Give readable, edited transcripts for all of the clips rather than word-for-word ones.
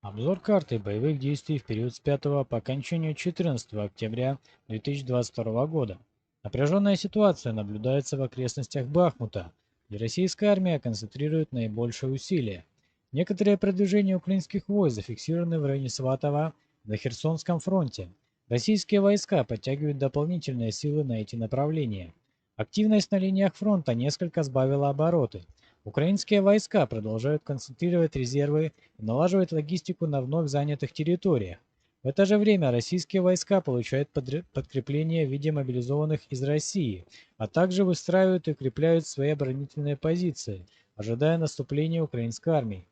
Обзор карты боевых действий в период с 5 по окончанию 14 октября 2022 года. Напряженная ситуация наблюдается в окрестностях Бахмута, где российская армия концентрирует наибольшие усилия. Некоторые продвижения украинских войск зафиксированы в районе Сватова на Херсонском фронте. Российские войска подтягивают дополнительные силы на эти направления. Активность на линиях фронта несколько сбавила обороты. Украинские войска продолжают концентрировать резервы и налаживать логистику на вновь занятых территориях. В это же время российские войска получают подкрепление в виде мобилизованных из России, а также выстраивают и укрепляют свои оборонительные позиции, ожидая наступления украинской армии.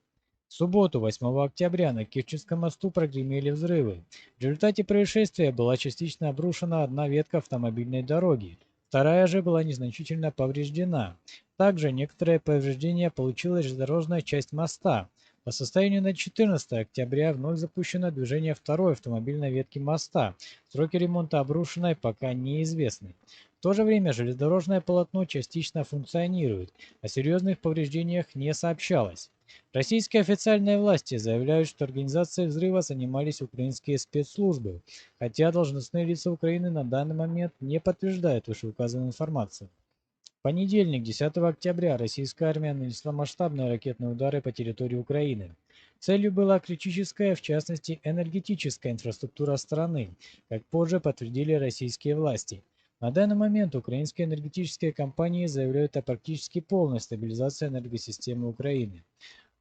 В субботу, 8 октября, на Керченском мосту прогремели взрывы. В результате происшествия была частично обрушена одна ветка автомобильной дороги, вторая же была незначительно повреждена. Также некоторые повреждения получила железнодорожная часть моста. По состоянию на 14 октября вновь запущено движение второй автомобильной ветки моста. Сроки ремонта обрушенной пока неизвестны. В то же время железнодорожное полотно частично функционирует, о серьезных повреждениях не сообщалось. Российские официальные власти заявляют, что организацией взрыва занимались украинские спецслужбы, хотя должностные лица Украины на данный момент не подтверждают вышеуказанную информацию. В понедельник, 10 октября, российская армия нанесла масштабные ракетные удары по территории Украины. Целью была критическая, в частности, энергетическая инфраструктура страны, как позже подтвердили российские власти. На данный момент украинские энергетические компании заявляют о практически полной стабилизации энергосистемы Украины.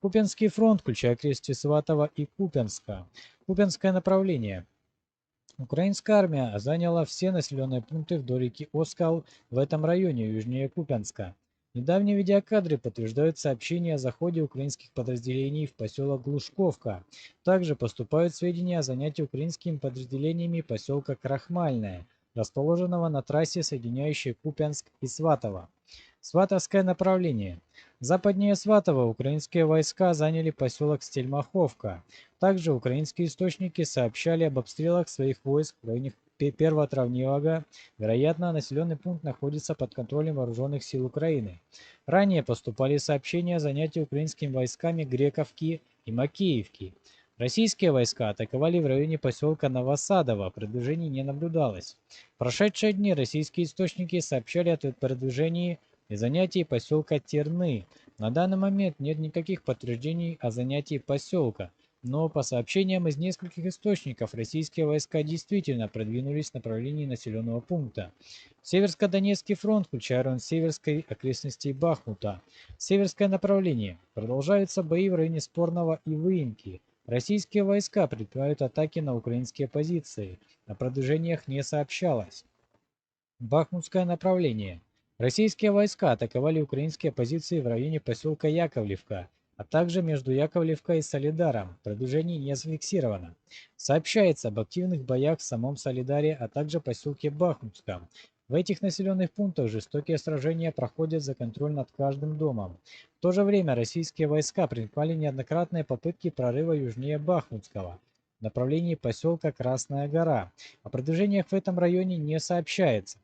Купянский фронт, включая окрестности Сватова и Купянска. Купянское направление. Украинская армия заняла все населенные пункты вдоль реки Оскал в этом районе, южнее Купянска. Недавние видеокадры подтверждают сообщения о заходе украинских подразделений в поселок Глушковка. Также поступают сведения о занятии украинскими подразделениями поселка Крахмальное, расположенного на трассе, соединяющей Купянск и Сватово. Сватовское направление. Западнее Сватова украинские войска заняли поселок Стельмаховка. Также украинские источники сообщали об обстрелах своих войск в районе Первого Травневого. Вероятно, населенный пункт находится под контролем вооруженных сил Украины. Ранее поступали сообщения о занятии украинскими войсками Грековки и Макеевки. Российские войска атаковали в районе поселка Новосадово, продвижений не наблюдалось. В прошедшие дни российские источники сообщали о продвижении и занятии поселка Терны. На данный момент нет никаких подтверждений о занятии поселка, но по сообщениям из нескольких источников российские войска действительно продвинулись в направлении населенного пункта. Северско-Донецкий фронт, включая район Северской окрестностей Бахмута. Северское направление. Продолжаются бои в районе Спорного и Выемки. Российские войска предпринимают атаки на украинские позиции. О продвижениях не сообщалось. Бахмутское направление. Российские войска атаковали украинские позиции в районе поселка Яковлевка, а также между Яковлевкой и Солидаром. Продвижение не зафиксировано. Сообщается об активных боях в самом Солидаре, а также поселке Бахмутском. В этих населенных пунктах жестокие сражения проходят за контроль над каждым домом. В то же время российские войска предпринимали неоднократные попытки прорыва южнее Бахмутского в направлении поселка Красная Гора. О продвижениях в этом районе не сообщается.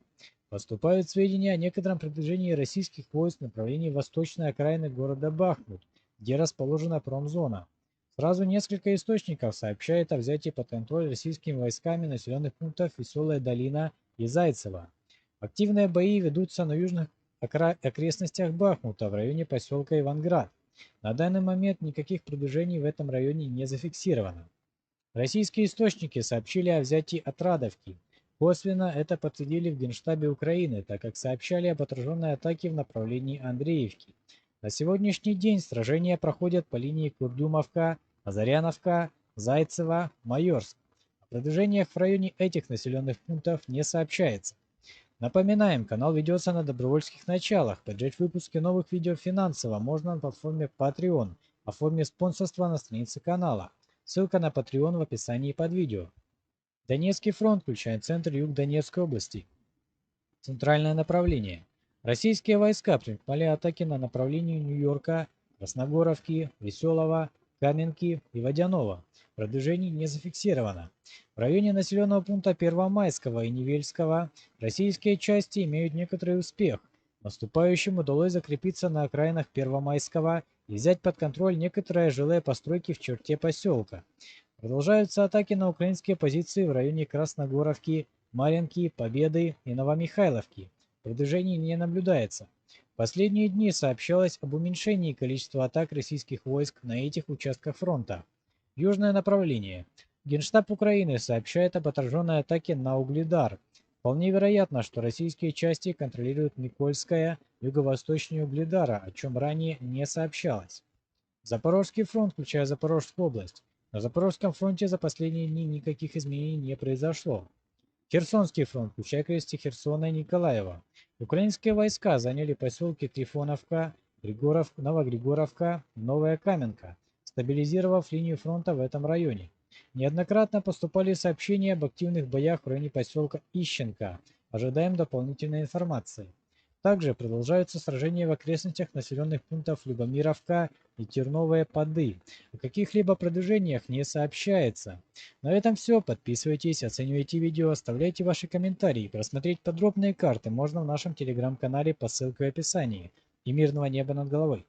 Поступают сведения о некотором продвижении российских войск в направлении восточной окраины города Бахмут, где расположена промзона. Сразу несколько источников сообщают о взятии под контроль российскими войсками населенных пунктов Веселая долина и Зайцево. Активные бои ведутся на южных окрестностях Бахмута в районе поселка Иванград. На данный момент никаких продвижений в этом районе не зафиксировано. Российские источники сообщили о взятии Отрадовки. Косвенно это подтвердили в Генштабе Украины, так как сообщали об отраженной атаке в направлении Андреевки. На сегодняшний день сражения проходят по линии Курдюмовка, Азаряновка, Зайцево, Майорск. О продвижениях в районе этих населенных пунктов не сообщается. Напоминаем, канал ведется на добровольских началах. Поддержать выпуски новых видео финансово можно на платформе Patreon, оформив спонсорство на странице канала. Ссылка на Patreon в описании под видео. Донецкий фронт, включая центр и юг Донецкой области. Центральное направление. Российские войска предприняли атаки на направлении Нью-Йорка, Красногоровки, Веселого, Каменки и Водяного. Продвижений не зафиксировано. В районе населенного пункта Первомайского и Невельского российские части имеют некоторый успех, Наступающим удалось закрепиться на окраинах Первомайского и взять под контроль некоторые жилые постройки в черте поселка. Продолжаются атаки на украинские позиции в районе Красногоровки, Марьинки, Победы и Новомихайловки. Продвижений не наблюдается. В последние дни сообщалось об уменьшении количества атак российских войск на этих участках фронта. Южное направление. Генштаб Украины сообщает об отраженной атаке на Угледар. Вполне вероятно, что российские части контролируют Никольское, юго-восточнее Угледара, о чем ранее не сообщалось. Запорожский фронт, включая Запорожскую область. На Запорожском фронте за последние дни никаких изменений не произошло. Херсонский фронт, включая крести Херсона и Николаева. Украинские войска заняли поселки Трифоновка, Новогригоровка, Новая Каменка, стабилизировав линию фронта в этом районе. Неоднократно поступали сообщения об активных боях в районе поселка Ищенко. Ожидаем дополнительной информации. Также продолжаются сражения в окрестностях населенных пунктов Любомировка и Терновые Поды. О каких-либо продвижениях не сообщается. На этом все. Подписывайтесь, оценивайте видео, оставляйте ваши комментарии. Просмотреть подробные карты можно в нашем телеграм-канале по ссылке в описании. И мирного неба над головой.